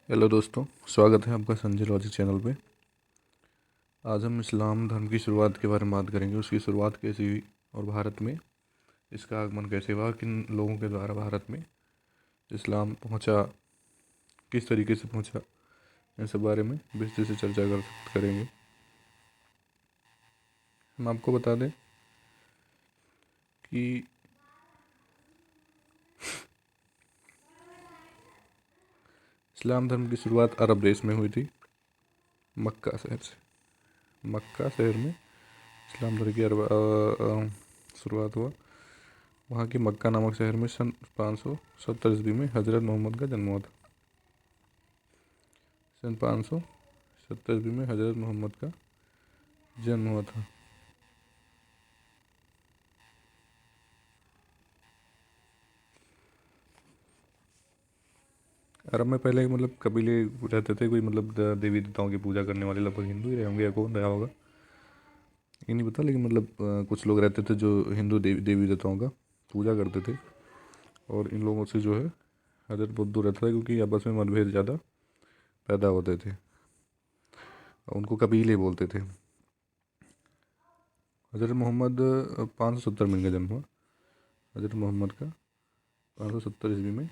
Hello दोस्तों, स्वागत है आपका संजय लॉजिक चैनल पे। आज हम इस्लाम धर्म की शुरुआत के बारे में बात करेंगे। उसकी शुरुआत कैसे हुई और भारत में इसका आगमन कैसे हुआ, किन लोगों के द्वारा भारत में इस्लाम पहुंचा, किस तरीके से पहुंचा, इन सब बारे में विस्तृत से चर्चा करेंगे। हम आपको बता दें कि इस्लाम धर्म की शुरुआत अरब देश में हुई थी, मक्का शहर से। मक्का शहर में इस्लाम धर्म की शुरुआत हुआ। वहाँ के मक्का नामक शहर में सन 570 ईस्वी में हज़रत मोहम्मद का जन्म हुआ था। सन 570 ईस्वी में हज़रत मोहम्मद का जन्म हुआ था। अरब में पहले मतलब कबीले रहते थे, कोई मतलब देवी देवताओं की पूजा करने वाले, लगभग हिंदू ही रहे होंगे या कौन रहा होगा ये नहीं पता, लेकिन मतलब कुछ लोग रहते थे जो हिंदू देवी देवताओं का पूजा करते थे। और इन लोगों से जो है हज़रत बहुत दूर रहता था, क्योंकि आपस में मतभेद ज़्यादा पैदा होते थे। उनको कबीले बोलते थे। हज़रत मोहम्मद 570 में इनका जन्म हुआ। हज़रत मोहम्मद का 570 ईस्वी में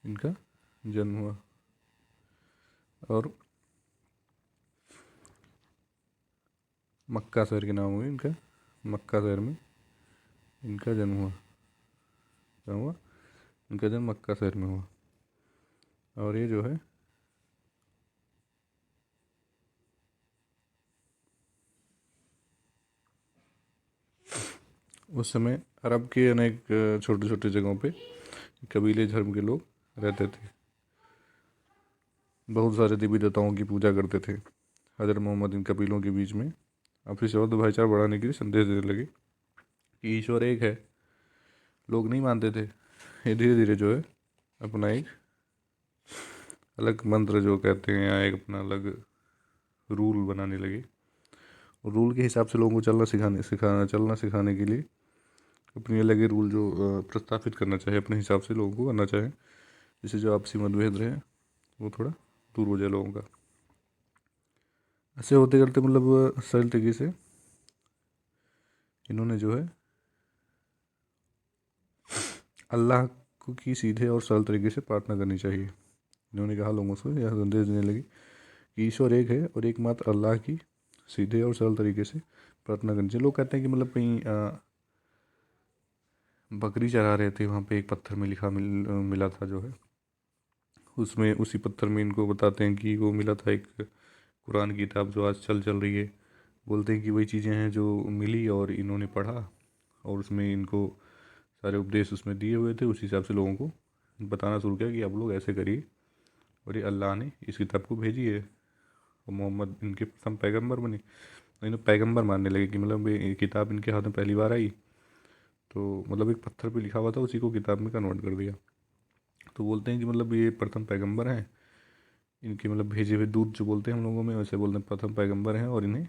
इनका जन्म हुआ। और मक्का शहर के नाम हुए इनका, मक्का शहर में इनका जन्म हुआ। क्या हुआ? इनका जन्म मक्का शहर में हुआ। और ये जो है उस समय अरब के अनेक छोटे छोटे जगहों पे कबीले धर्म के लोग रहते थे। बहुत सारे देवी देवताओं की पूजा करते थे। हज़रत मोहम्मद इन कबीलों के बीच में आपसी सौहार्द भाईचारा बढ़ाने के लिए संदेश देने लगे कि ईश्वर एक है। लोग नहीं मानते थे। ये धीरे धीरे जो है अपना एक अलग मंत्र जो कहते हैं, या एक अपना अलग रूल बनाने लगे। और रूल के हिसाब से लोगों को चलना सिखाने के लिए अपनी अलग ही रूल जो प्रस्तावित करना चाहे, अपने हिसाब से लोगों को करना चाहे, जिससे जो आपसी मतभेद रहे वो थोड़ा दूर हो जाए लोगों का। ऐसे होते करते मतलब सरल तरीके से इन्होंने जो है अल्लाह को की सीधे और सरल तरीके से प्रार्थना करनी चाहिए। इन्होंने कहा लोगों से, यह संदेश देने लगी कि ईश्वर एक है और एकमात्र अल्लाह की सीधे और सरल तरीके से प्रार्थना करनी चाहिए। लोग कहते हैं कि मतलब कहीं बकरी चरा रहे थे, वहाँ पे एक पत्थर में मिला था जो है, उसमें उसी पत्थर में इनको बताते हैं कि वो मिला था एक कुरान की किताब जो आज चल रही है। बोलते हैं कि वही चीज़ें हैं जो मिली और इन्होंने पढ़ा, और उसमें इनको सारे उपदेश उसमें दिए हुए थे। उस हिसाब से लोगों को बताना शुरू किया कि आप लोग ऐसे करिए, और ये अल्लाह ने इस किताब को भेजी है। और मोहम्मद इनके प्रथम पैगंबर बने। तो इन्हें पैगंबर मानने लगे कि मतलब ये किताब इनके हाथ में पहली बार आई, तो मतलब एक पत्थर पे लिखा हुआ था, उसी को किताब में कन्वर्ट कर दिया। तो बोलते हैं कि मतलब ये प्रथम पैगंबर हैं। इनके मतलब भेजे हुए दूत जो बोलते हैं हम लोगों में, वैसे बोलते हैं प्रथम पैगंबर हैं। और इन्हें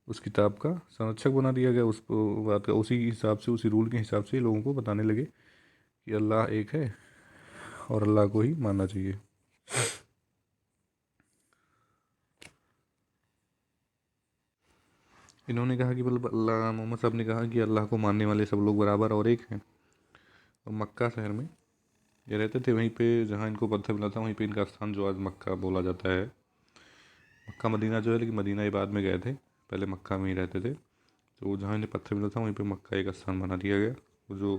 उस किताब का संरक्षक बना दिया गया। उस बात का उसी हिसाब से, उसी रूल के हिसाब से लोगों को बताने लगे कि अल्लाह एक है और अल्लाह को ही मानना चाहिए। इन्होंने कहा कि मतलब अल्लाह, मोहम्मद साहब ने कहा कि अल्लाह को मानने वाले सब लोग बराबर और एक हैं। और मक्का शहर में ये रहते थे, वहीं पे जहाँ इनको पत्थर मिला था, वहीं पे इनका स्थान जो आज मक्का बोला जाता है। मक्का मदीना जो है, लेकिन मदीना ये बाद में गए थे, पहले मक्का में ही रहते थे। तो जहाँ इन्हें पत्थर मिला था वहीं पे मक्का एक स्थान बना दिया गया, जो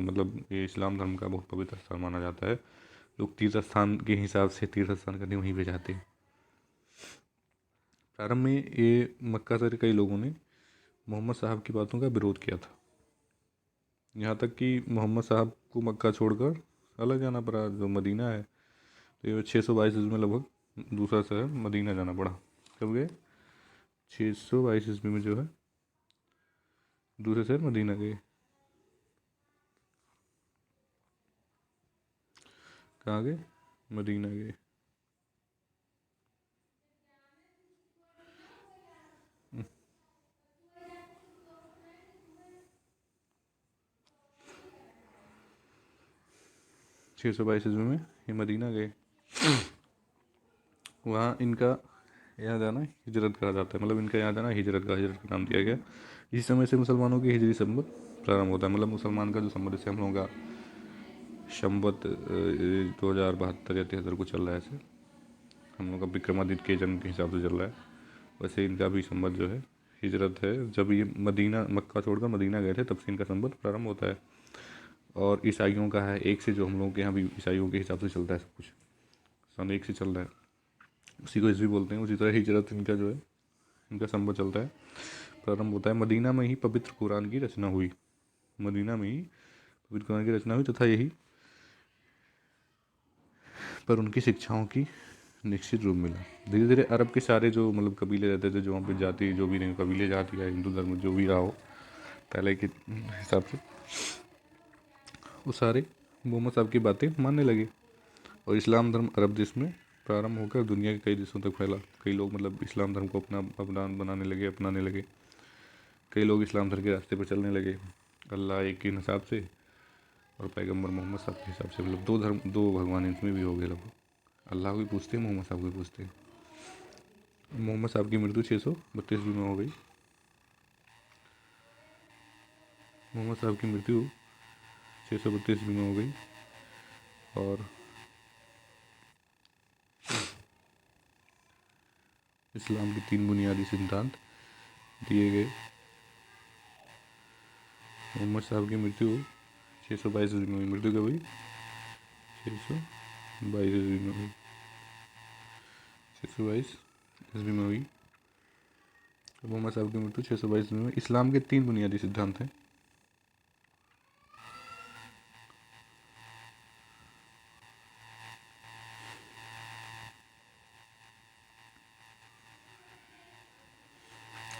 मतलब ये इस्लाम धर्म का बहुत पवित्र स्थान माना जाता है। लोग तीर्थ स्थान के हिसाब से तीर्थ स्थान करने वहीं पे जाते हैं। प्रारंभ में ये मक्का से कई लोगों ने मोहम्मद साहब की बातों का विरोध किया था। यहाँ तक कि मोहम्मद साहब को मक्का छोड़कर अलग जाना पड़ा जो मदीना है। तो ये 622 ईस्वी में लगभग दूसरा शहर मदीना जाना पड़ा। कब गए? 622 ईस्वी में जो है दूसरे शहर मदीना गए। कहाँ गए? मदीना गए। 622 ईस्वी में ये मदीना गए। वहाँ इनका यहाँ जाना हिजरत कहा जाता है, मतलब इनका यहाँ जाना हिजरत का नाम दिया गया। इसी समय से मुसलमानों की हिजरी संवत प्रारंभ होता है, मतलब मुसलमान का जो संवत, जैसे हम लोगों का संवत 2072 या 73 को चल रहा है, ऐसे हम लोग का विक्रमादित्य के जन्म के हिसाब से चल रहा है, वैसे इनका भी संवत जो है हिजरत है। जब ये मदीना मक्का छोड़कर मदीना गए थे तब से इनका संवत प्रारंभ होता है। और ईसाइयों का है एक से, जो हम लोगों के यहाँ भी ईसाइयों के हिसाब से चलता है सब कुछ, सन एक से चल रहा है, उसी को ईस्वी बोलते हैं। उसी तरह हिजरत इनका जो है, इनका संवत चलता है, प्रारंभ होता है। मदीना में ही पवित्र कुरान की रचना हुई, मदीना में ही पवित्र कुरान की रचना हुई तथा यही पर उनकी शिक्षाओं की निश्चित रूप मिला। धीरे धीरे अरब के सारे जो मतलब कबीले रहते थे, जो वहाँ पे जाति जो भी नहीं, कबीले जाति या हिंदू धर्म जो भी रहा हो पहले के हिसाब से, वो सारे मोहम्मद साहब की बातें मानने लगे और इस्लाम धर्म अरब देश में प्रारंभ होकर दुनिया के कई देशों तक फैला। कई लोग मतलब इस्लाम धर्म को अपना बनाने लगे, अपनाने लगे। कई लोग इस्लाम धर्म के रास्ते पर चलने लगे अल्लाह एक के हिसाब से और पैगंबर मोहम्मद साहब के हिसाब से, मतलब दो धर्म दो भगवान इसमें भी हो गए लगभग। अल्लाह को भी पूछते हैं, मोहम्मद साहब को भी पूछते हैं। मोहम्मद साहब की मृत्यु 632 में हो गई। मोहम्मद साहब की मृत्यु 632 में हो गई और इस्लाम के 3 बुनियादी सिद्धांत दिए गए। मोहम्मद साहब की मृत्यु 622 ईस्वी में हुई। मृत्यु कब हुई? 622 ईस्वी में हुई। 622 ईस्वी में हुई। मोहम्मद साहब की मृत्यु 622 ईस्वी में। इस्लाम के 3 बुनियादी सिद्धांत हैं।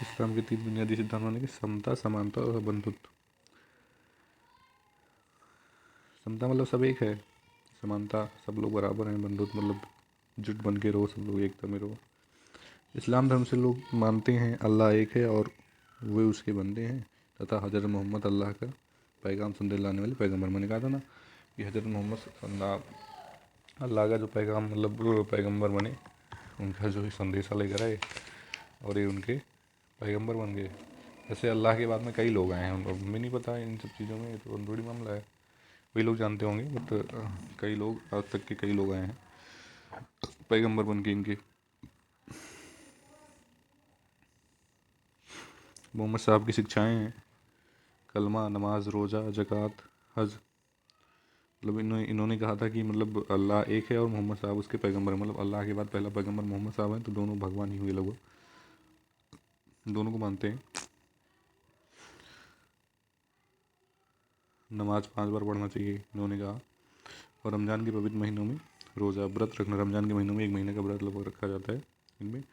इस्लाम के 3 बुनियादी सिद्धांत माने कि समता, समानता और बंधुत्व। समता मतलब सब एक है, समानता सब लोग बराबर हैं, बंधुत्व मतलब जुट बन के रहो, सब लोग एकता में रहो। इस्लाम धर्म से लोग मानते हैं अल्लाह एक है और वे उसके बंदे हैं तथा हज़रत मोहम्मद अल्लाह का पैगाम संदेश लाने वाले पैगम्बर। मैंने कहा था ना कि हज़रत मोहम्मद अल्लाह का जो पैगाम मतलब पैगम्बर बने, उनका जो संदेशा लेकर आए और ये उनके पैगम्बर बन गए। ऐसे अल्लाह के बाद में कई लोग आए हैं, उनको हमें नहीं पता है इन सब चीज़ों में, तो बड़ी मामला है, वही लोग जानते होंगे। बट कई लोग आज तक के कई लोग आए हैं पैगम्बर बन के इनके। मोहम्मद साहब की शिक्षाएं हैं कलमा, नमाज, रोज़ा, ज़कात, हज। मतलब इन्होंने कहा था कि मतलब अल्लाह एक है और मोहम्मद साहब उसके पैगंबर हैं। मतलब अल्लाह के बाद पहला पैगंबर मोहम्मद साहब हैं, तो दोनों भगवान ही हुए लगभग, दोनों को मानते हैं। नमाज 5 बार पढ़ना चाहिए इन्होंने कहा। और रमज़ान के पवित्र महीनों में रोज़ा व्रत रखना, रमज़ान के महीनों में 1 महीने का व्रत लगभग रखा जाता है। इनमें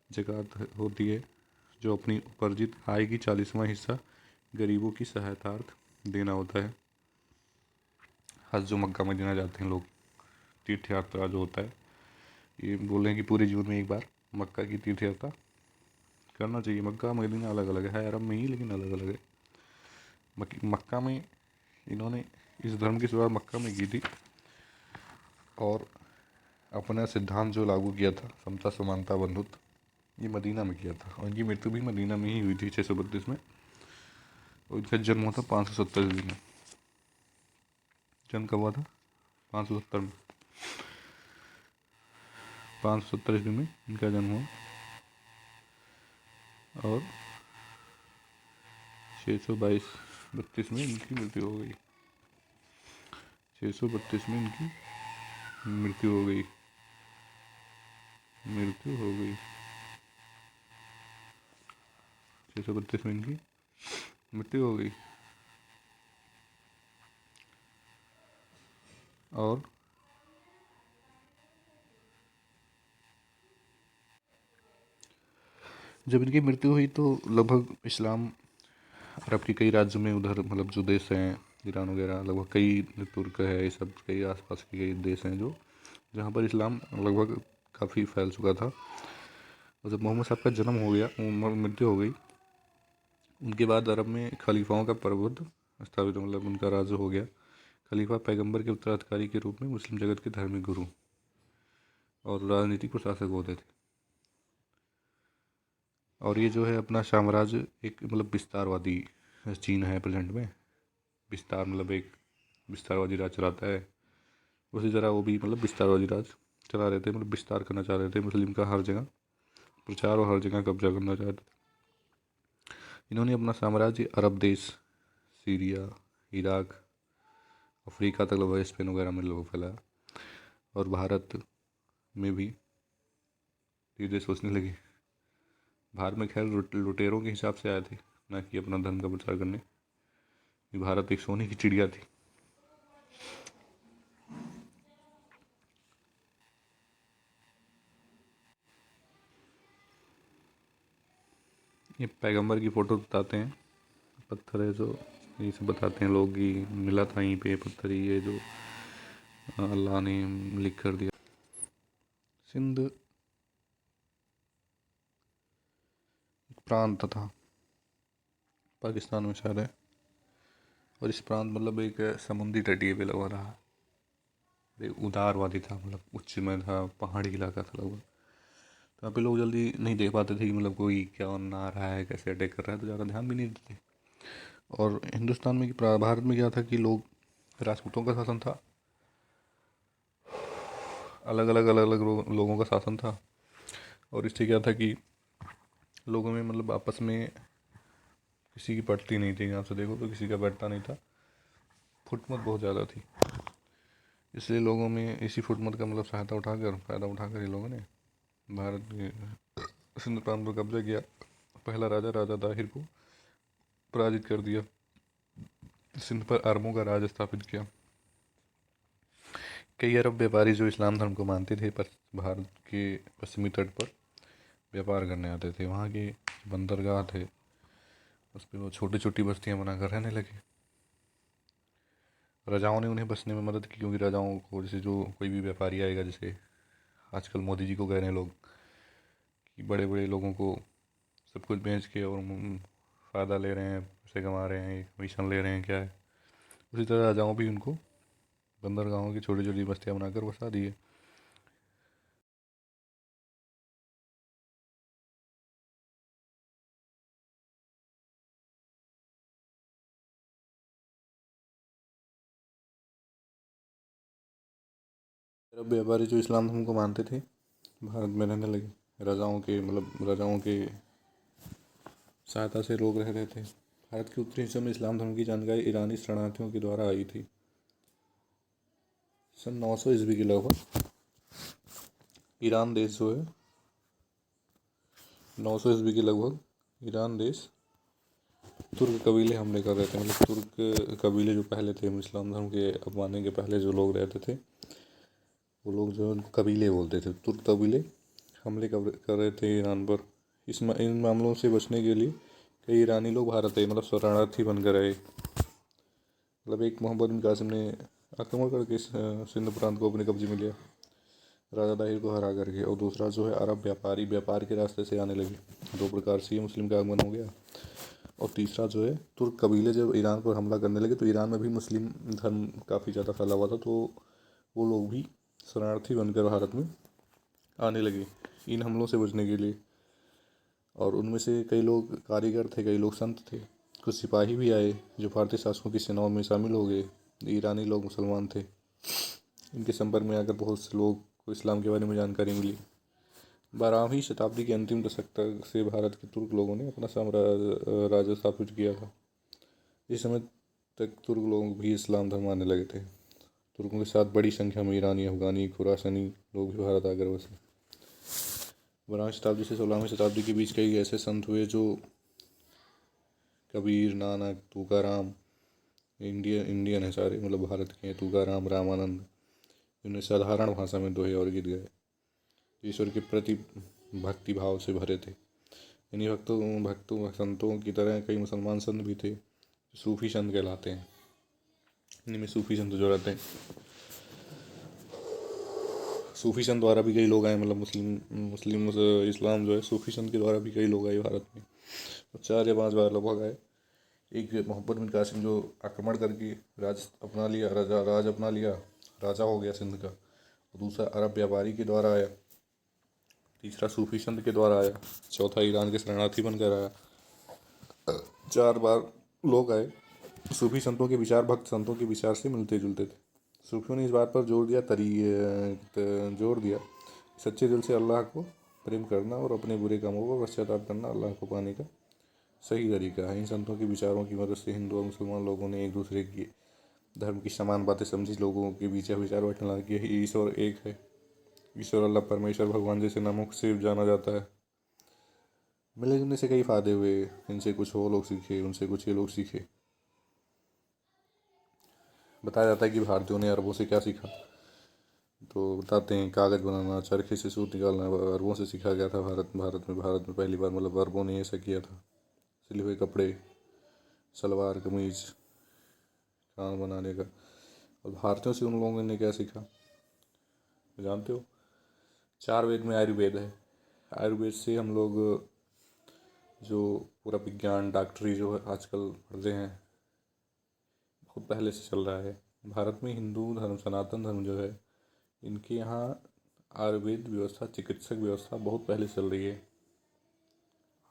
ज़कात होती है जो अपनी उपार्जित आय की 40वां हिस्सा गरीबों की सहायतार्थ देना होता है। हज जो मक्का मदीना जाते हैं लोग, तीर्थ यात्रा जो होता है, ये बोल रहे हैं कि पूरे जीवन में एक बार मक्का की तीर्थ यात्रा करना चाहिए। मक्का मदीना अलग अलग है, अरब में ही लेकिन अलग अलग है। मक्का में इन्होंने इस धर्म की शुरुआत मक्का में की थी और अपना सिद्धांत जो लागू किया था समता, समानता, बंधुत्व, ये मदीना में किया था। और इनकी मृत्यु भी मदीना में ही हुई थी 632 में। और इनका जन्म हुआ था 570 ईस्वी में। जन्म कब हुआ था? 570 में। 570 ईस्वी में इनका जन्म हुआ और 632 में इनकी मृत्यु हो गई। 632 में इनकी मृत्यु हो गई। मृत्यु हो गई 632 में इनकी मृत्यु हो गई। और जब इनकी मृत्यु हुई तो लगभग इस्लाम अरब के कई राज्यों में, उधर मतलब जो देश हैं ईरान वगैरह, लगभग कई तुर्क है, ये सब कई आसपास के कई देश हैं जो जहाँ पर इस्लाम लगभग काफ़ी फैल चुका था। और जब मोहम्मद साहब का जन्म हो गया, मृत्यु हो गई, उनके बाद अरब में खलीफाओं का प्रभुत्व स्थापित, मतलब उनका राज हो गया। खलीफा पैगंबर के उत्तराधिकारी के रूप में मुस्लिम जगत के धार्मिक गुरु। और राजनीतिक प्रशासक होते थे। और ये जो है अपना साम्राज्य एक मतलब विस्तारवादी चीन है प्रेजेंट में। विस्तार मतलब एक विस्तारवादी राज चलाता है, उसी तरह वो भी मतलब विस्तारवादी राज चला रहे थे, मतलब विस्तार करना चाह रहे थे मुस्लिम का हर जगह प्रचार और हर जगह कब्जा करना चाह रहे थे। इन्होंने अपना साम्राज्य अरब देश, सीरिया, इराक, अफ्रीका तक लगभग स्पेन वगैरह में लोग फैलाया, और भारत में भी धीरे सोचने लगे। भारत में खैर लुटेरों के हिसाब से आए थे, ना कि अपना धर्म का प्रचार करने। ये भारत एक सोने की चिड़िया थी। ये पैगंबर की फ़ोटो बताते हैं, पत्थर है जो, ये सब बताते हैं लोग कि मिला था यहीं पे पत्थर, ये जो अल्लाह ने लिख कर दिया। सिंध एक प्रांत था, पाकिस्तान में शायद है, और इस प्रांत मतलब एक समुद्री तटीय पे लगा रहा, एक उदारवादी था, मतलब उच्च में था, पहाड़ी इलाका था लगभग। तो यहाँ पे लोग जल्दी नहीं देख पाते थे कि मतलब कोई क्या आ रहा है, कैसे अटैक कर रहा है, तो ज़्यादा ध्यान भी नहीं देते। और हिंदुस्तान में भारत में क्या था कि लोग राजपूतों का शासन था, अलग अलग लोगों का शासन था। और इससे क्या था कि लोगों में मतलब आपस में किसी की पटती नहीं थी, यहाँ से देखो तो किसी का बैठता नहीं था, फुटमत बहुत ज़्यादा थी। इसलिए लोगों में इसी फुटमत का मतलब फ़ायदा उठाकर ये लोगों ने भारत के सिंध प्रांत पर कब्जा किया। पहला राजा राजा दाहिर को पराजित कर दिया, सिंध पर अरबों का राज स्थापित किया। कई अरब व्यापारी जो इस्लाम धर्म को मानते थे, पर भारत के पश्चिमी तट पर व्यापार करने आते थे, वहाँ के बंदरगाह थे, उस पर वो छोटी छोटी बस्तियाँ बनाकर रहने लगे। राजाओं ने उन्हें बसने में मदद की, क्योंकि राजाओं को जैसे जो कोई भी व्यापारी आएगा, जैसे आजकल मोदी जी को कह रहे हैं लोग कि बड़े बड़े लोगों को सब कुछ बेच के और फ़ायदा ले रहे हैं, पैसे कमा रहे हैं, कमीशन ले रहे हैं, क्या है, उसी तरह राजाओं भी उनको बंदरगाहों की छोटी छोटी बस्तियाँ बनाकर बसा दिए। अरब व्यापारी जो इस्लाम धर्म को मानते थे, भारत में रहने लगे। राजाओं के सहायता से लोग रह रहे थे। भारत के उत्तरी हिस्से में इस्लाम धर्म की जानकारी ईरानी शरणार्थियों के द्वारा आई थी। सन 900 ईस्वी के लगभग ईरान देश जो है 900 ईस्वी के लगभग ईरान देश तुर्क कबीले हमले कर रहे थे। मतलब तुर्क कबीले जो पहले थे, इस्लाम धर्म के अपनाने के पहले जो लोग रहते थे, वो लोग जो उनको कबीले बोलते थे, तुर्क कबीले हमले कर रहे थे ईरान पर। इन मामलों से बचने के लिए कई ईरानी लोग भारत आए, मतलब शरणार्थी बनकर आए। मतलब एक मोहम्मद बिन कासिम ने आक्रमण करके सिंध प्रांत को अपने कब्जे में लिया, राजा दाहिर को हरा करके। और दूसरा जो है अरब व्यापारी व्यापार के रास्ते से आने लगे, दो प्रकार से ये मुस्लिम का आगमन हो गया। और तीसरा जो है तुर्क कबीले जब ईरान पर हमला करने लगे, तो ईरान में भी मुस्लिम धर्म काफ़ी ज़्यादा फैला हुआ था, तो वो लोग भी शरणार्थी बनकर भारत में आने लगे इन हमलों से बचने के लिए। और उनमें से कई लोग कारीगर थे, कई लोग संत थे, कुछ सिपाही भी आए जो भारतीय शासकों की सेनाओं में शामिल हो गए। ईरानी लोग मुसलमान थे, इनके संपर्क में आकर बहुत से लोग को इस्लाम के बारे में जानकारी मिली। 12वीं शताब्दी के अंतिम दशक तक से भारत के तुर्क लोगों ने अपना साम्राज्य राज्य स्थापित किया था। इस समय तक तुर्क लोग भी इस्लाम धर्म मानने लगे थे। तुर्कों के साथ बड़ी संख्या में ईरानी, अफगानी, खुरासानी लोग भी भारत आकर बसे। 12वीं शताब्दी से 16वीं शताब्दी के बीच कई ऐसे संत हुए जो कबीर, नानक, तुकाराम, इंडियन है सारे, मतलब भारत के हैं, तुकाराम, रामानंद, उन्हें साधारण भाषा में दोहे और गीत गाए, ईश्वर के प्रति भक्ति भाव से भरे थे। इन्हीं भक्तों संतों की तरह कई मुसलमान संत भी थे, सूफी संत कहलाते हैं। इनमें सूफी संत जो रहते हैं, सूफी संत द्वारा भी कई लोग आए, मतलब मुस्लिम इस्लाम जो है सूफी संत के द्वारा भी कई लोग आए भारत में, तो 4 या 5 बार लगभग आए। एक मोहम्मद बिन कासिम जो आक्रमण करके राज अपना लिया, राज अपना लिया, राजा हो गया सिंध का। दूसरा अरब व्यापारी के द्वारा आया, तीसरा सूफी संत के द्वारा आया, चौथा ईरान के शरणार्थी बनकर आया। 4 बार लोग आए। सूफी संतों के विचार भक्त संतों के विचार से मिलते जुलते थे। सूफियों ने इस बात पर जोर दिया सच्चे दिल से अल्लाह को प्रेम करना और अपने बुरे कामों पर पश्चाताप करना अल्लाह को पाने का सही तरीका है। इन संतों के विचारों की मदद से हिंदू और मुसलमान लोगों ने एक दूसरे की धर्म की समान बातें समझी। लोगों के बीच विचार बैठने लगा कि ईश्वर एक है। ईश्वर अल्लाह परमेश्वर भगवान जैसे नामों से जाना जाता है। मिले जुलने से कई फायदे हुए। इनसे कुछ वो लोग सीखे, उनसे कुछ ये लोग सीखे। बताया जाता है कि भारतीयों ने अरबों से क्या सीखा, तो बताते हैं कागज़ बनाना, चरखे से सूत निकालना अरबों से सीखा गया था। भारत में पहली बार मतलब अरबों ने ऐसा किया था। सिले हुए कपड़े, सलवार कमीज, खाना बनाने का। और भारतीयों से उन लोगों ने क्या सीखा जानते हो? 4 वेद में आयुर्वेद है। आयुर्वेद से हम लोग जो पूरा विज्ञान डॉक्टरी जो है आजकल पढ़ते हैं, बहुत पहले से चल रहा है। भारत में हिंदू धर्म, सनातन धर्म जो है, इनके यहाँ आयुर्वेद व्यवस्था, चिकित्सक व्यवस्था बहुत पहले चल रही है।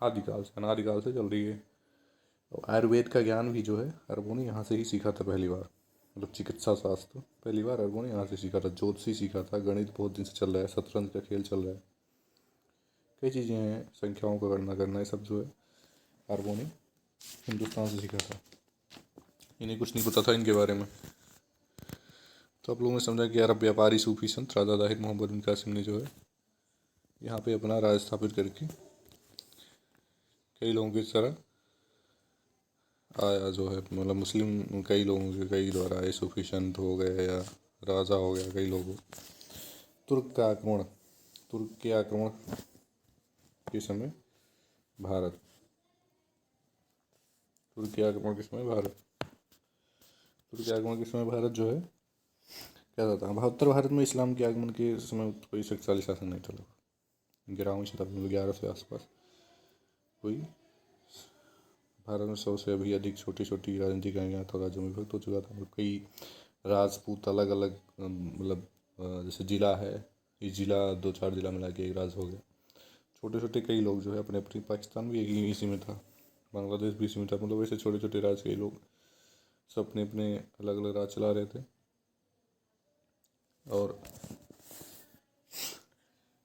आदिकाल से, अनादिकाल से चल रही है। और आयुर्वेद का ज्ञान भी जो है अरबों ने यहाँ से ही सीखा था पहली बार। मतलब चिकित्सा शास्त्र पहली बार अरबों ने यहाँ से सीखा था। ज्योतिषी सीखा था, गणित बहुत दिन से चल रहा है, शतरंज का खेल चल रहा है, कई चीज़ें हैं, संख्याओं का गणना करना, ये सब जो है अरबों ने हिंदुस्तान से सीखा था। इन्हें कुछ नहीं पता था इनके बारे में। तो आप लोगों ने समझा कि अरब व्यापारी सूफी संत राजा दाहिर मोहम्मद बिन कासिम ने जो है यहाँ पे अपना राज स्थापित करके कई लोगों की तरह आया जो है। मतलब मुस्लिम कई लोगों के कई द्वारा आए, सूफी संत हो गए या राजा हो गया, कई लोग। तुर्क के आक्रमण के समय भारत तुर्क के आक्रमण के समय जो है क्या था? उत्तर भारत में इस्लाम के आगमन के समय कोई शक्तिशाली शासन नहीं था। 11वीं शताब्दी में 1100 के आसपास कोई भारत में 100 से भी अधिक छोटी छोटी राजनीतिक इकाइयाँ राज्यों में विभक्त हो चुका था। कई राजपूत अलग अलग मतलब जैसे जिला है, ये जिला 2-4 जिला मिला के एक राज हो गया। छोटे छोटे कई लोग जो है अपने अपनी, पाकिस्तान भी एक इसी में था, बांग्लादेश भी इसी में था। मतलब ऐसे छोटे छोटे राज कई लोग सब अपने अपने अलग अलग राज चला रहे थे। और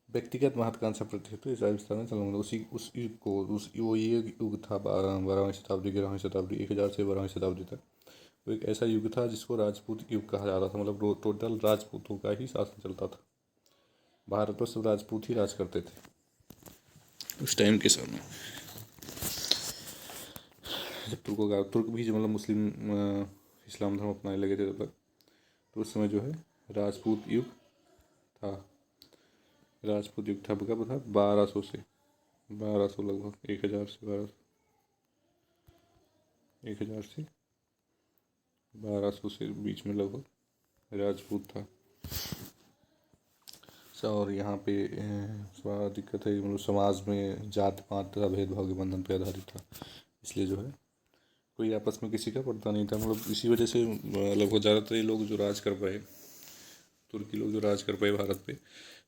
व्यक्तिगत महत्वाकांक्षा प्रति तो इस राजस्थान में चलना उस युग को वो ये युग था 12वीं शताब्दी 11वीं शताब्दी 1000 से 12वीं शताब्दी तक। वो एक ऐसा युग था जिसको राजपूत युग कहा जाता था। मतलब टोटल राजपूतों का ही शासन चलता था। भारत पर सब राजपूत ही राज करते थे उस टाइम के समय। जब तुर्क भी जो मतलब मुस्लिम इस्लाम धर्म अपनाने लगे थे तब तक, तो उस समय जो है राजपूत युग था। राजपूत युग था कब था? 1200 से 1200 लगभग 1000 से 1200 से बीच में लगभग राजपूत था। और यहाँ पे थोड़ा दिक्कत है, मतलब समाज में जात पात तथा भेदभाव के बंधन पर आधारित था। इसलिए जो है कोई आपस में किसी का पड़ता नहीं था। मतलब इसी वजह से लगभग ज़्यादातर ये लोग जो राज कर पाए, तुर्की लोग जो राज कर पाए भारत पे,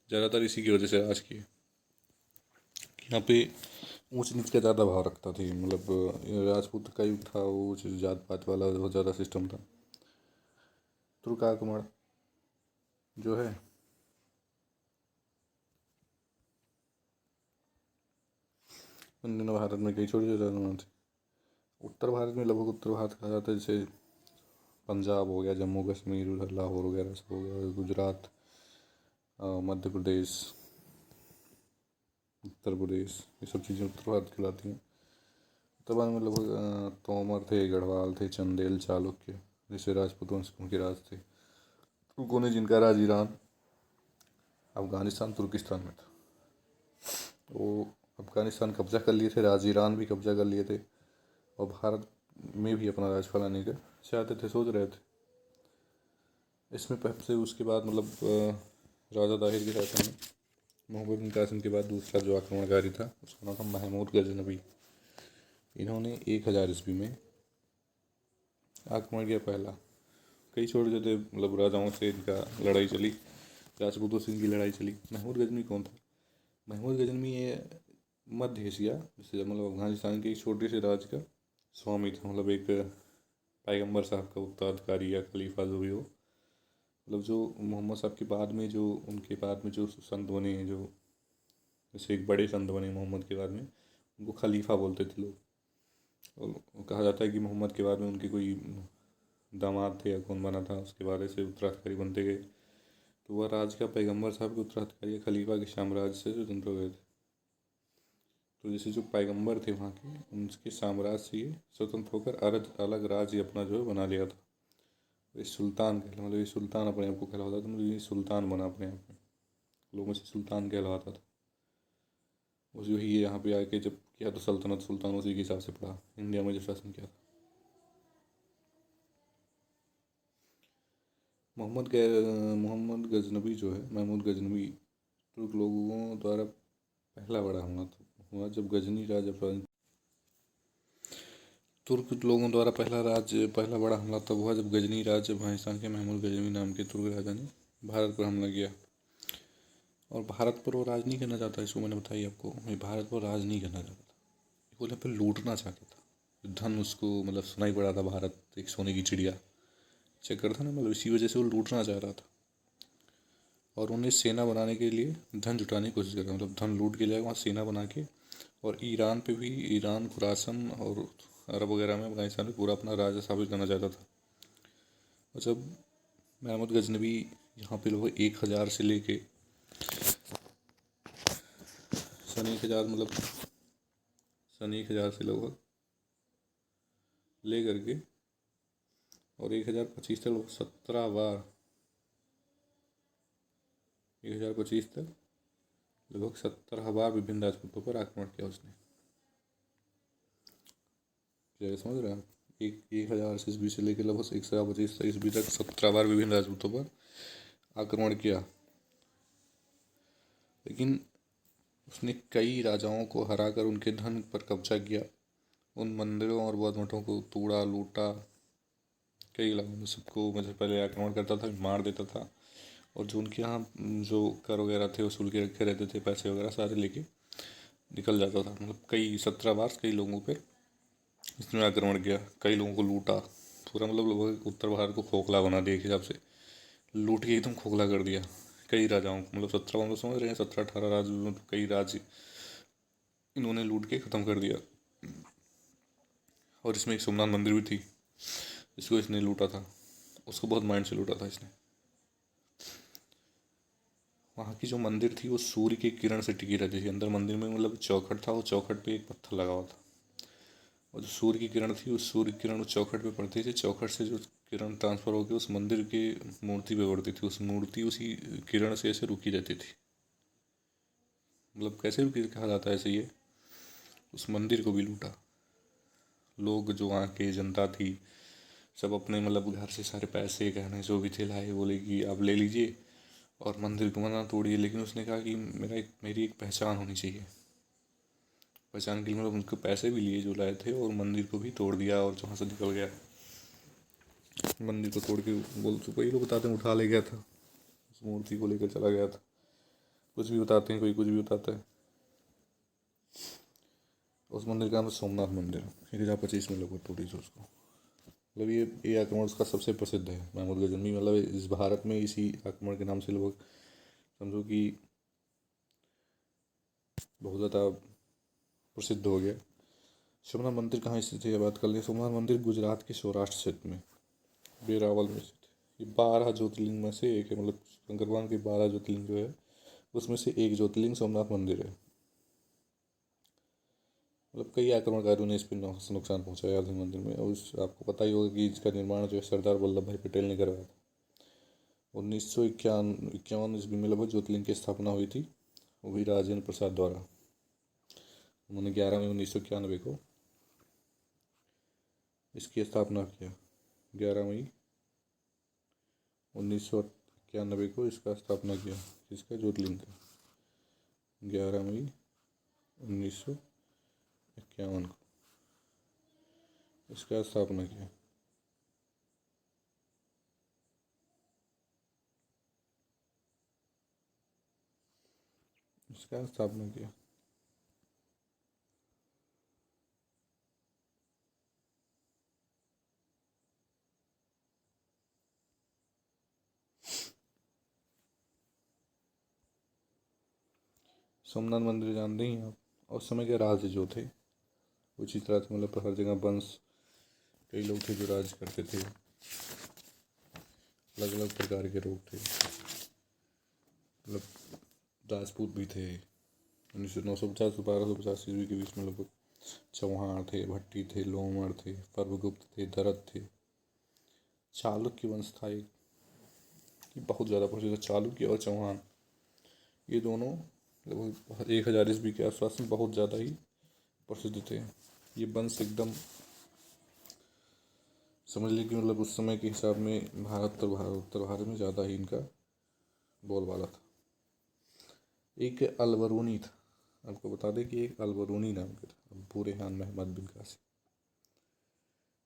ज़्यादातर इसी की वजह से राज किए। यहाँ पे ऊंच नीच का ज़्यादा भाव रखता थे। मतलब राजपूत का युग था, वो जात पात वाला बहुत ज़्यादा सिस्टम था। तुर्क आक्रमण जो है उन दिनों भारत में कई छोटे छोटे राजवंश थे। उत्तर भारत में लगभग उत्तर भारत कहा जाता है, जैसे पंजाब हो गया, जम्मू कश्मीर, उधर लाहौर वगैरह सब हो गया, गुजरात, मध्य प्रदेश, उत्तर प्रदेश, ये सब चीज़ें उत्तर भारत कहलाती हैं। उत्तर भारत में लगभग तोमर थे, गढ़वाल थे, चंदेल, चालुक्य जैसे राजपूत वंश उनके राज थे। तुर्कों ने जिनका राज ईरान, अफगानिस्तान, तुर्किस्तान में था, वो अफगानिस्तान कब्जा कर लिए थे, राज ईरान भी कब्जा कर लिए थे, और भारत में भी अपना राज फैलाने का चाहते थे, सोच रहे थे। इसमें पहले से उसके बाद मतलब राजा दाहिर के शासन में मोहम्मद बिन कासिम के बाद दूसरा जो आक्रमणकारी था उसका नाम था महमूद गजनबी। इन्होंने 1000 ईस्वी में आक्रमण किया पहला। कई छोटे छोटे मतलब राजाओं से इनका लड़ाई चली, राजपूतों से इनकी लड़ाई चली। महमूद गजनवी कौन था? महमूद गजनवी ये मध्य एशिया, जैसे मतलब अफगानिस्तान के एक छोटे से राज्य का स्वामी था। मतलब एक पैगंबर साहब का उत्तराधिकारी या खलीफा जो भी हो। मतलब जो मोहम्मद साहब के बाद में, जो उनके बाद में जो संत बने हैं, जो जैसे एक बड़े संत बने मोहम्मद के बाद में, उनको खलीफा बोलते थे लोग। और कहा जाता है कि मोहम्मद के बाद में उनके कोई दामाद थे या कौन बना था, उसके बाद ऐसे उत्तराधिकारी बनते गए। तो वह राज का पैगंबर साहब के उत्तराधिकारी या खलीफा के साम्राज्य से स्वतंत्र हो गए थे। तो जैसे जो पैगंबर थे वहाँ के, उनके साम्राज्य से ये स्वतंत्र होकर अलग अलग राज्य अपना जो है बना लिया था। ये सुल्तान कहला, मतलब ये सुल्तान अपने आप को कहलाता था। मतलब ये सुल्तान बना अपने आप में, लोगों से सुल्तान कहलाता था। उसी वही यहाँ पे आके जब किया तो सल्तनत सुल्तान उसी के हिसाब से पड़ा इंडिया में जब शासन किया था। मोहम्मद गजनवी जो है, महमूद गजनवी, तुर्क लोगों द्वारा पहला बड़ा हमला हुआ जब गजनी राज तुर्क लोगों द्वारा पहला बड़ा हमला तब हुआ जब गजनी राज अफगानिस्तान के महमूद गजनवी नाम के तुर्क राजा ने भारत पर हमला किया। और भारत पर वो राज नहीं करना चाहता, इसको मैंने बताई आपको, मैं भारत पर राज नहीं करना चाहता था, वो यहाँ पे लूटना चाहता था। धन उसको मतलब सुनाई पड़ा था, भारत एक सोने की चिड़िया चक्कर था ना, मतलब इसी वजह से वो लूटना चाह रहा था। और उन्हें सेना बनाने के लिए धन जुटाने की कोशिश कर रहा, मतलब धन लूट के लिए वहाँ सेना बना के। और ईरान पे भी, ईरान, खुरासन और अरब वगैरह में, अफगानिस्तान में पूरा अपना राज स्थापित करना चाहता था। और जब महमूद गजनवी यहाँ पे लगभग 1000 से लेके सन 1000, मतलब सन 1000 से लगभग ले करके और 1025 तक लगभग 17 बार, 1025 तक लगभग 17 बार विभिन्न राजपूतों पर आक्रमण किया उसने। क्या समझ रहे हैं आप? 1000 ईस्वी से लेकर लगभग 1025 ईस्वी तक 17 बार विभिन्न राजपूतों पर आक्रमण किया। लेकिन उसने कई राजाओं को हराकर उनके धन पर कब्जा किया, उन मंदिरों और बौद्ध मठों को तोड़ा, लूटा। कई इलाकों में सबको मतलब पहले आक्रमण करता था, मार देता था। और जो उनके यहाँ जो कर वगैरह थे वसूल के रखे रहते थे, पैसे वगैरह सारे लेके निकल जाता था। मतलब कई 17 बार कई लोगों पर इसने आक्रमण किया, कई लोगों को लूटा। पूरा मतलब लगभग उत्तर भारत को खोखला बना दिया, एक हिसाब से लूट के एकदम खोखला कर दिया कई राजाओं को। मतलब 17, हम लोग समझ रहे हैं, 17-18 राज्य, कई राज्य इन्होंने लूट के ख़त्म कर दिया। और इसमें एक सोमनाथ मंदिर भी थी जिसको इसने लूटा था, उसको बहुत माइंड से लूटा था इसने। वहाँ की जो मंदिर थी वो सूर्य की किरण से टिकी रहती थी। अंदर मंदिर में मतलब चौखट था, वो चौखट पे एक पत्थर लगा हुआ था, और जो सूर्य की किरण थी उस सूर्य की किरण उस चौखट पे पड़ती थी। चौखट से जो किरण ट्रांसफ़र होकर उस मंदिर की मूर्ति पे पड़ती थी, उस मूर्ति उसी किरण से ऐसे रुकी रहती थी। मतलब कैसे रुकी कहा जाता है ऐसे, ये उस मंदिर को भी लूटा। लोग जो वहाँ के जनता थी सब अपने मतलब घर से सारे पैसे गहने जो भी थे लाए, बोले कि आप ले लीजिए और मंदिर को मना तोड़िए। लेकिन उसने कहा कि मेरी एक पहचान होनी चाहिए। पहचान के लिए मतलब उनको पैसे भी लिए जो लाए थे, और मंदिर को भी तोड़ दिया और वहाँ से निकल गया। मंदिर को तोड़ के बोल तो कई लोग बताते हैं उठा ले गया था, उस मूर्ति को लेकर चला गया था। कुछ भी बताते हैं, कोई कुछ भी बताता है। उस मंदिर का नाम सोमनाथ मंदिर, 1025 में लगभग टूटी थी उसको। मतलब ये आक्रमण उसका सबसे प्रसिद्ध है, महमूद गजनवी। मतलब इस भारत में इसी आक्रमण के नाम से लगभग समझो कि बहुत ज़्यादा प्रसिद्ध हो गया। सोमनाथ मंदिर कहाँ स्थित है ये बात कर लें। सोमनाथ मंदिर गुजरात के सौराष्ट्र क्षेत्र में वेरावल में स्थित है। ये 12 ज्योतिर्लिंग में से एक है। मतलब शंकर भगवान के 12 ज्योतिर्लिंग जो है उसमें से एक ज्योतिर्लिंग सोमनाथ मंदिर है। मतलब कई आक्रमणकारियों ने इस पर नुकसान पहुंचाया था मंदिर में। और आपको पता ही होगा कि इसका निर्माण जो है सरदार वल्लभ भाई पटेल ने करवाया था। 1951 ईस्वी में लगभग ज्योतिर्लिंग की स्थापना हुई थी, वो भी राजेंद्र प्रसाद द्वारा। उन्होंने 11 मई 1991 को इसकी स्थापना किया। 11 मई 1991 को इसका स्थापना किया, इसका ज्योतिर्लिंग का 11 मई 1951 को इसका स्थापना किया। इसका स्थापना किया? सोमनाथ मंदिर जानते ही हैं आप। और उस समय के राज जो थे उसी तरह से मतलब हर जगह वंश कई लोग थे जो राज करते थे, अलग अलग प्रकार के लोग थे। मतलब राजपूत भी थे 950 से 1250 ईस्वी के बीच में लगभग। चौहान थे, भट्टी थे, लोमड़ थे, पर्वगुप्त थे, दरत थे। चालुक्य वंश था एक, ये बहुत ज़्यादा प्रसिद्ध है। चालुक्य और चौहान ये दोनों लगभग 1000 ईस्वी के आसपास में बहुत ज़्यादा ही प्रसिद्ध थे। ये वंश एकदम समझ लीजिए कि मतलब उस समय के हिसाब में उत्तर भारत में ज़्यादा ही इनका बोलबाला था। एक अलबरूनी था, आपको बता दें कि एक अलबरूनी नाम का था, पूरे हान महमद बिन कासिम।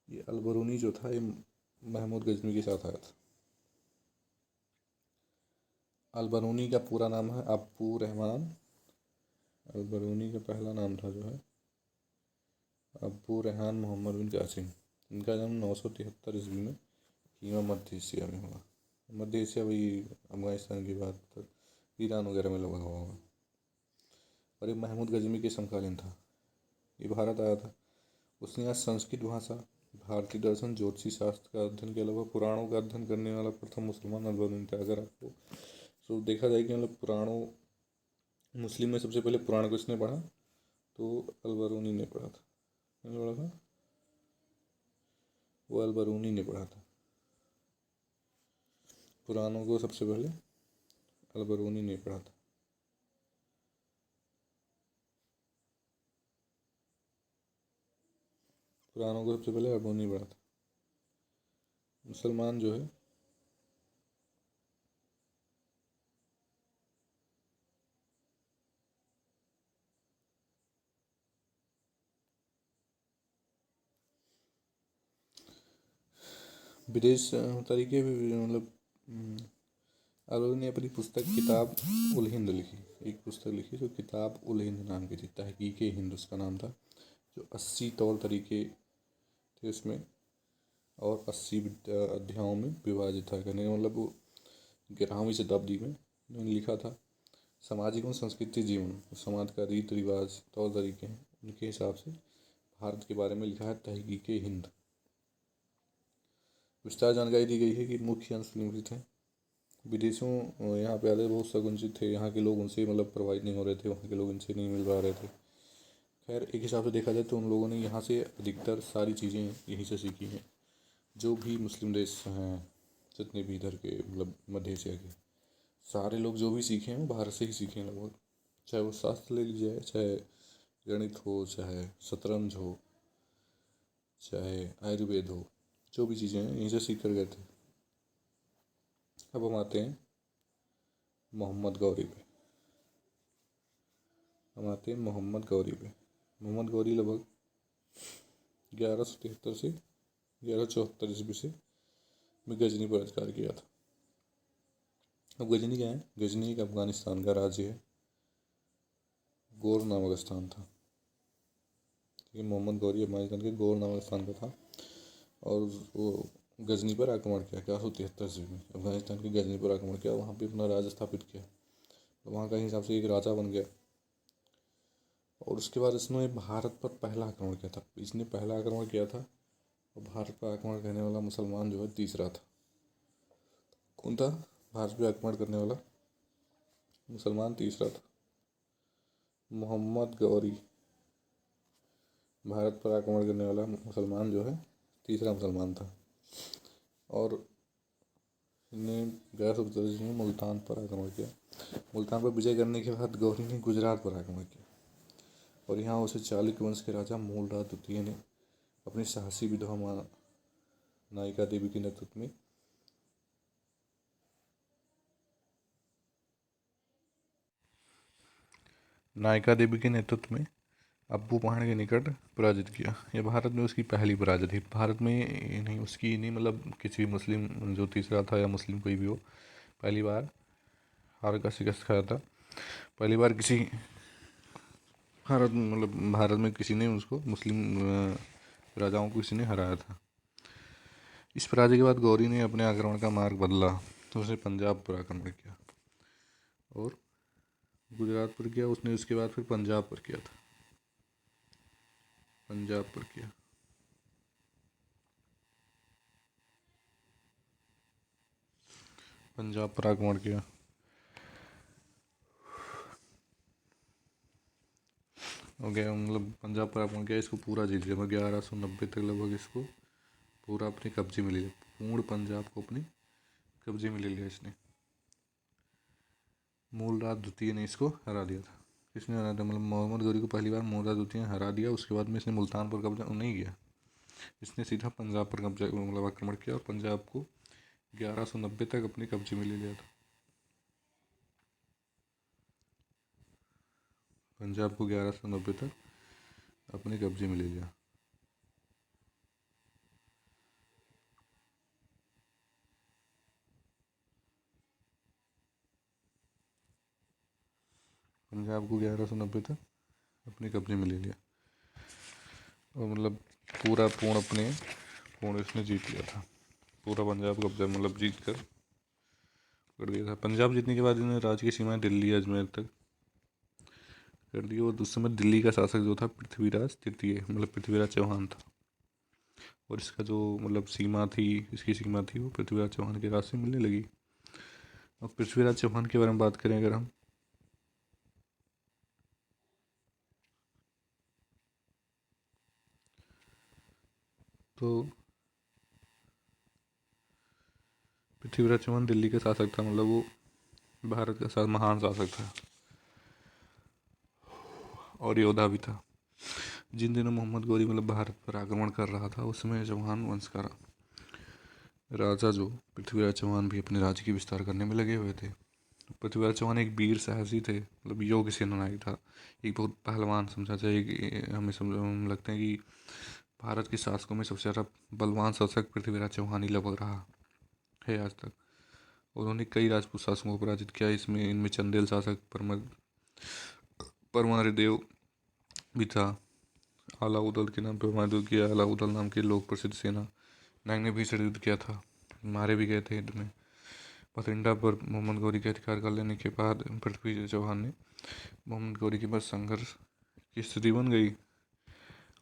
ये अलबरूनी जो था ये महमूद गजनी के साथ आया था। अलबरूनी का पूरा नाम है अब्बू रहमान। अलबरूनी का पहला नाम था जो है अब्बू रेहान मोहम्मद बिन कासिम। इनका जन्म 973 ईस्वी में कीमा मध्य एशिया में हुआ। मध्य एशिया वही अफगानिस्तान के बाद तक ईरान वगैरह में लगा हुआ होगा। और ये महमूद गजनी के समकालीन था। ये भारत आया था, उसने आज संस्कृत भाषा, भारतीय दर्शन, ज्योतिषी शास्त्र का अध्ययन के अलावा पुराणों का अध्ययन करने वाला प्रथम मुसलमान अलबरूनी था। अगर आपको तो देखा जाए कि मतलब पुराणों मुस्लिम में सबसे पहले पुराण किसने पढ़ा, तो अलबरूनी ने पढ़ा था। मैंने पढ़ा था, वो अलबरूनी ने पढ़ा था। पुराणों को सबसे पहले अलबरूनी ने पढ़ा था। पुराणों को सबसे पहले अलबरूनी पढ़ा था। मुसलमान जो है विदेश तरीके भी मतलब अलबरूनी ने अपनी पुस्तक किताब उल हिंद लिखी। एक पुस्तक लिखी जो किताब उल हिंद नाम की थी, तहकीक हिंद उसका नाम था। जो 80 तौर तरीके थे उसमें और 80 अध्यायों में विभाजित था। कहने का मतलब वो 11वीं शताब्दी में उन्होंने लिखा था। सामाजिक एवं संस्कृति जीवन, समाज का रीति रिवाज, तौर तरीके हैं, उनके हिसाब से भारत के बारे में लिखा है तहकीक हिंद। विस्तार जानकारी दी गई है कि मुख्य अंश निम्नलिखित हैं। विदेशों यहाँ पे आते बहुत संकुचित थे, यहाँ के लोग उनसे मतलब प्रभावित नहीं हो रहे थे, वहाँ के लोग इनसे नहीं मिल पा रहे थे। खैर एक हिसाब से देखा जाए तो उन लोगों ने यहाँ से अधिकतर सारी चीज़ें यहीं से सीखी हैं। जो भी मुस्लिम देश हैं, जितने भी इधर के मतलब मध्य एशिया के सारे लोग जो भी सीखे हैं वो बाहर से ही सीखे हैं लगभग। चाहे वो शास्त्र ले लीजिए, चाहे गणित हो, चाहे शतरंज हो, चाहे आयुर्वेद हो, जो भी चीज़ें हैं यहीं से सीख कर गए थे। अब हम आते हैं मोहम्मद गौरी पे। मोहम्मद गौरी लगभग 1173 से 1174 ईस्वी से में गजनी पर अधिकार किया था। अब गजनी क्या है? गजनी एक अफगानिस्तान का राज्य है, गौर नामक स्थान था। ठीक है, मोहम्मद गौरी अफगानिस्तान के गौर नामक स्थान का था और वो गजनी पर आक्रमण किया 1173 ईस्वी में। अफगानिस्तान के गजनी पर आक्रमण किया, वहाँ पे अपना राज स्थापित किया, तो वहाँ का हिसाब से एक राजा बन गया। और उसके बाद इसने भारत पर पहला आक्रमण किया था। इसने पहला आक्रमण किया था और भारत पर आक्रमण करने वाला मुसलमान जो है तीसरा था। कौन था भारत पर आक्रमण करने वाला मुसलमान? तीसरा था मोहम्मद गौरी। भारत पर आक्रमण करने वाला मुसलमान जो है तीसरा मुसलमान था। और इन्हें 1147 में मुल्तान पर आक्रमण किया। मुल्तान पर विजय करने के बाद गौरी ने गुजरात पर आक्रमण किया और यहाँ उसे चालुक्य वंश के राजा मूलराज द्वितीय ने अपनी साहसी विधवा नायिका देवी के नेतृत्व में अब्बू पहाड़ के निकट पराजित किया। यह भारत में उसकी पहली पराजय थी। भारत में नहीं, उसकी नहीं, मतलब किसी भी मुस्लिम जो तीसरा था या मुस्लिम कोई भी हो, पहली बार हार का शिकस्त खाया था। पहली बार किसी भारत में किसी ने उसको मुस्लिम राजाओं को किसी ने हराया था। इस पराजय के बाद गौरी ने अपने आक्रमण का मार्ग बदला, तो उसने पंजाब पर आक्रमण किया और गुजरात पर किया। उसने उसके बाद फिर पंजाब पर किया था, पंजाब पर किया। पंजाब पर आक्रमण किया। हो गया, पंजाब पर आक्रमण किया, इसको पूरा जीत लिया। 1190 तक लगभग इसको पूरा अपने कब्जे में ले लिया। पूर्ण पंजाब को अपने कब्जे में ले लिया इसने। मूलराज द्वितीय ने इसको हरा दिया था। किसने हरा दिया? मोहम्मद गौरी को पहली बार मूलराज द्वितीय ने हरा दिया। उसके बाद में इसने मुल्तान पर कब्जा नहीं किया, इसने सीधा पंजाब पर कब्जा आक्रमण किया और पंजाब को 1190 तक अपने कब्जे में ले लिया था। पंजाब को 1190 तक अपने कब्जे में ले लिया। पंजाब को 1190 तक अपने कब्जे में ले लिया और पूर्ण इसने जीत लिया था। पूरा पंजाब कब्जा जीत कर दिया था। पंजाब जीतने के बाद इन्होंने राज्य की सीमाएं दिल्ली अजमेर तक कर दी। और उस समय दिल्ली का शासक जो था पृथ्वीराज तृतीय पृथ्वीराज चौहान था। और इसका जो इसकी सीमा थी वो पृथ्वीराज चौहान के राज से मिलने लगी। अब पृथ्वीराज चौहान के बारे में बात करें अगर हम, तो पृथ्वीराज चौहान दिल्ली का शासक था। वो भारत का महान शासक था और योद्धा भी था। जिन दिनों मोहम्मद गौरी भारत पर आक्रमण कर रहा था, उस समय चौहान वंश का राजा जो पृथ्वीराज चौहान भी अपने राज्य की विस्तार करने में लगे हुए थे। पृथ्वीराज चौहान एक वीर साहसी थे, योग्य सेनानायक था, एक बहुत पहलवान समझा जाए कि हमें लगता है कि भारत के शासकों में सबसे ज़्यादा बलवान शासक पृथ्वीराज चौहान ही लगभग रहा है आज तक। उन्होंने कई राजपूत शासकों को पराजित किया। इनमें चंदेल शासक परमारदेव भी था। अलाउद्दौल के नाम पर परमारदेव किया। अलाउद्दौल नाम के लोक प्रसिद्ध सेना नायक ने भीषण युद्ध किया था, मारे भी गए थे युद्ध में। पथरिंडा पर मोहम्मद गौरी के अधिकार कर लेने के बाद पृथ्वी चौहान ने मोहम्मद गौरी के पास संघर्ष की स्थिति बन गई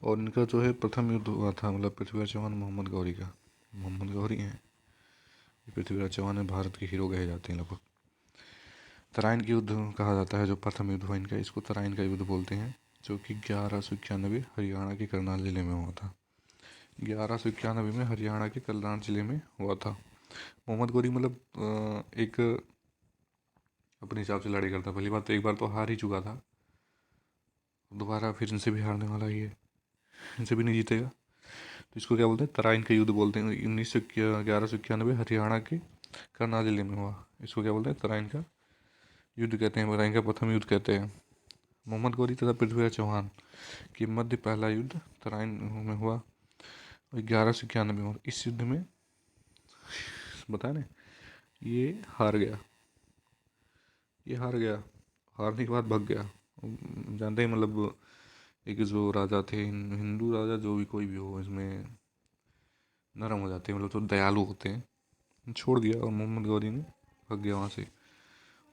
और इनका जो है प्रथम युद्ध हुआ था पृथ्वीराज चौहान मोहम्मद गौरी का। मोहम्मद गौरी हैं, पृथ्वीराज चौहान ने भारत के हीरो कहे जाते हैं। लगभग तराइन के युद्ध कहा जाता है जो प्रथम युद्ध हुआ इनका, इसको तराइन का युद्ध बोलते हैं, जो कि 1191 हरियाणा के करनाल जिले में हुआ था। 1191 में हरियाणा के करनाल जिले में हुआ था। मोहम्मद गौरी एक अपने हिसाब से लड़ाई करता। पहली बात तो एक बार तो हार ही चुका था, दोबारा फिर इनसे भी हारने वाला ही है, इनसे भी नहीं जीतेगा। तो इसको क्या बोलते हैं? तराइन का युद्ध बोलते हैं। 1191 हरियाणा के करनाल जिले में हुआ। इसको क्या बोलते हैं? तराइन का युद्ध कहते हैं, तराइन का प्रथम युद्ध कहते हैं। मोहम्मद गौरी तथा पृथ्वीराज चौहान के मध्य पहला युद्ध तराइन में हुआ 1191 में। और इस युद्ध में बताया ना, ये हार गया। हारने के बाद भाग गया। जानते ही एक जो राजा थे, हिंदू राजा जो भी कोई भी हो, इसमें नरम हो जाते हैं, तो दयालु होते हैं। छोड़ दिया और मोहम्मद गौरी ने भाग गया वहाँ से।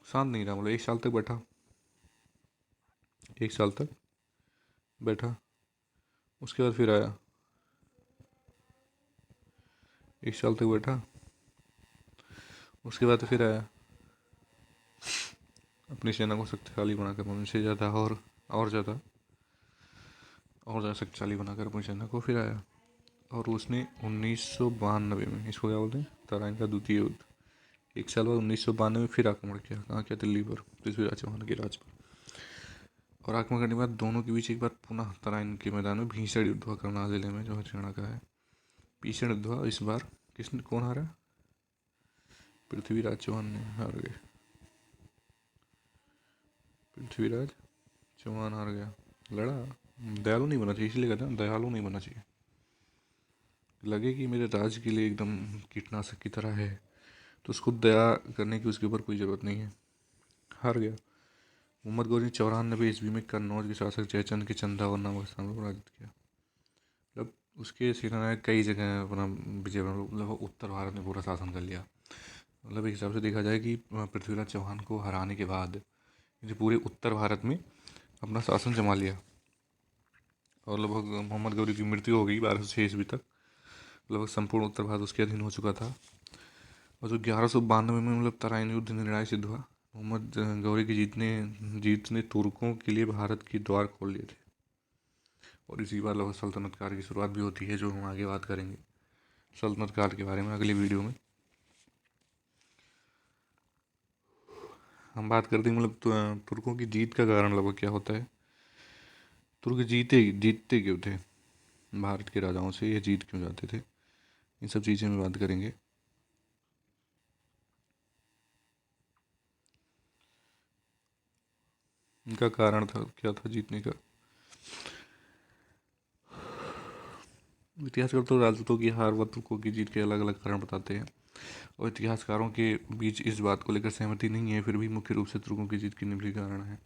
शांत नहीं रहा, 1 साल तक बैठा। 1 साल तक बैठा, उसके बाद फिर आया। 1 साल तक बैठा, उसके बाद फिर आया। अपनी सेना को शक्तिशाली बनाकर उनसे ज़्यादा और ज़्यादा शक्तिशाली बनाकर अपनी सेना को फिर आया। और उसने 1992 में, इसको क्या बोलते हैं? तराइन का द्वितीय युद्ध। 1 साल बाद 1992 में फिर आक्रमण किया। कहाँ किया? दिल्ली पर, पृथ्वीराज चौहान के राज पर। और आक्रमण करने के बाद दोनों के बीच एक बार पुनः तराइन के मैदान में भीषण युद्ध हुआ, करनाल जिले में जो हरियाणा का है। भीषण युद्ध हुआ। इस बार कौन हारा? पृथ्वीराज चौहान ने हार गए। पृथ्वीराज चौहान हार गया। लड़ा, दयालु नहीं बनना चाहिए, इसलिए कहते हैं दयालु नहीं बनना चाहिए। लगे कि मेरे राज्य के लिए एकदम कीटनाशक की तरह है, तो उसको दया करने की उसके ऊपर कोई ज़रूरत नहीं है। हार गया। मोहम्मद गौरी ने 94 ईस्वी में कन्नौज के शासक जयचंद के चंदावर नामक स्थान पर पराजित किया। मतलब उसके सेनानायक कई जगह अपना विजय, मतलब उत्तर भारत में पूरा शासन कर लिया। मतलब एक हिसाब से देखा जाए कि पृथ्वीराज चौहान को हराने के बाद इसे पूरे उत्तर भारत में अपना शासन जमा लिया। और लगभग मोहम्मद गौरी की मृत्यु हो गई 1206 ईस्वी तक। लगभग संपूर्ण उत्तर भारत उसके अधीन हो चुका था। और जो 1192 में मतलब तराइन युद्ध निर्णायक सिद्ध हुआ, मोहम्मद गौरी की जीत ने तुर्कों के लिए भारत के द्वार खोल लिए थे। और इसी बार लगभग सल्तनत काल की शुरुआत भी होती है, जो हम आगे बात करेंगे सल्तनत काल के बारे में अगली वीडियो में। हम बात करते हैं मतलब तुर्कों की जीत का कारण लगभग क्या होता है। तुर्क जीतते क्यों थे भारत के राजाओं से, ये जीत क्यों जाते थे, इन सब चीज़ें में बात करेंगे। इनका कारण था क्या था जीतने का। इतिहासकार तो राजपूतों की हार व तुर्कों की जीत के अलग अलग कारण बताते हैं, और इतिहासकारों के बीच इस बात को लेकर सहमति नहीं है। फिर भी मुख्य रूप से तुर्कों की जीत के निम्नलिखित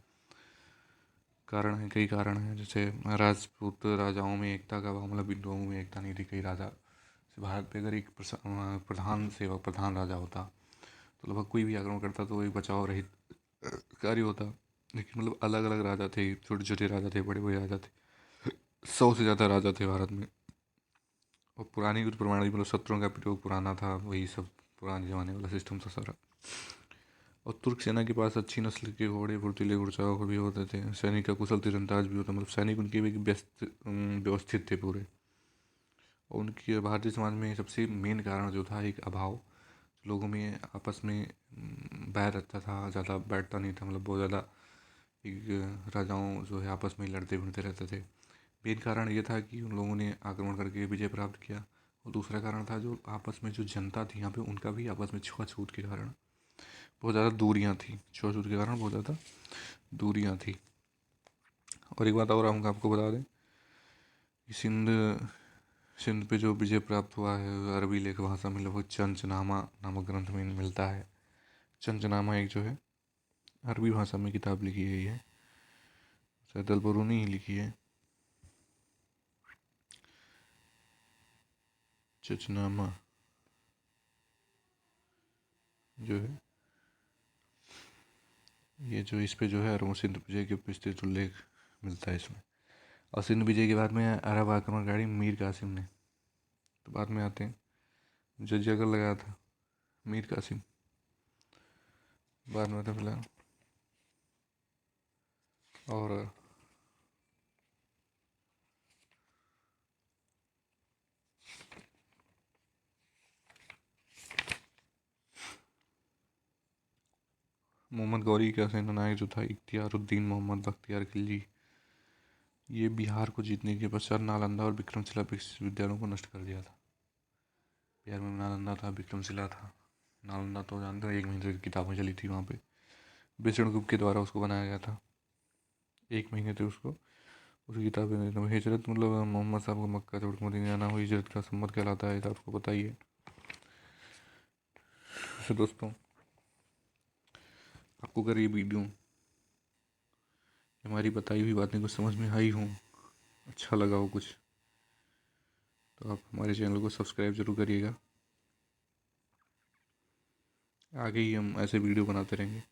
कई कारण हैं। जैसे राजपूत राजाओं में एकता का अभाव, मतलब बिंदुओं में एकता नहीं थी। कई राजा से भारत पे अगर एक प्रधान राजा होता तो लगभग कोई भी आक्रमण करता तो एक बचाव रहित कार्य होता। लेकिन मतलब अलग अलग राजा थे, छोटे छोटे राजा थे, बड़े बड़े राजा थे, 100 से ज़्यादा राजा थे भारत में। और पुरानी कुछ प्रमाण, मतलब शत्रुओं का प्रयोग पुराना था, वही सब पुराने ज़माने वाला सिस्टम था सारा। और तुर्क सेना के पास अच्छी नस्ल के घोड़े, फुर्तीले घुड़सवार भी होते थे। सैनिक का कुशल तीरंदाज भी होता, मतलब सैनिक उनके भी व्यवस्थित थे पूरे। और उनकी भारतीय समाज में सबसे मेन कारण जो था एक अभाव, लोगों में आपस में बैर रहता था, ज़्यादा बैठता नहीं था, मतलब बहुत ज़्यादा एक राजाओं जो है आपस में लड़ते भिड़ते रहते थे। मेन कारण ये था कि उन लोगों ने आक्रमण करके विजय प्राप्त किया। और दूसरा कारण था जो आपस में जो जनता थी यहाँ पे, उनका भी आपस में छुआछूत के कारण बहुत ज़्यादा दूरियाँ थी। छुआछूत के कारण बहुत ज़्यादा दूरियाँ थी। और एक बात और हम आपको बता दें कि सिंध पे जो विजय प्राप्त हुआ है अरबी लेख भाषा में लगभग चंचनामा नामक ग्रंथ में मिलता है। चंचनामा एक जो है अरबी भाषा में किताब लिखी गई है, शायद अल-बरूनी ही लिखी है। चंचनामा जो है ये जो इस पे जो है अरब सिंध विजय के विस्तृत उल्लेख मिलता है इसमें। और सिंध विजय के बाद में अरब आक्रमणकारी मीर कासिम ने, तो बाद में आते हैं जो जगह लगाया था मीर कासिम, बाद में था फिलहाल। और मोहम्मद गौरी का सेनानायक जो था इख्तियारुद्दीन मोहम्मद बख्तियार खिलजी, ये बिहार को जीतने के पश्चात नालंदा और विक्रमशिला विश्वविद्यालयों को नष्ट कर दिया था। बिहार में नालंदा था, विक्रमशिला था। नालंदा तो जानते हो 1 महीने तक किताबें चली थी वहाँ पे, विष्णुगुप्त के द्वारा उसको बनाया गया था। 1 महीने तक उसकी किताबें हिजरत, मतलब मोहम्मद साहब को मक्का छोड़ के मदीना जाना हुई हिजरत का संबंध कहलाता है, तो आपको पता ही है। तो दोस्तों आपको अगर ये वीडियो हमारी बताई हुई बातें कुछ समझ में आई हों, अच्छा लगा हो कुछ, तो आप हमारे चैनल को सब्सक्राइब जरूर करिएगा। आगे ही हम ऐसे वीडियो बनाते रहेंगे।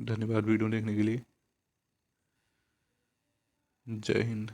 धन्यवाद वीडियो देखने के लिए। जय हिंद।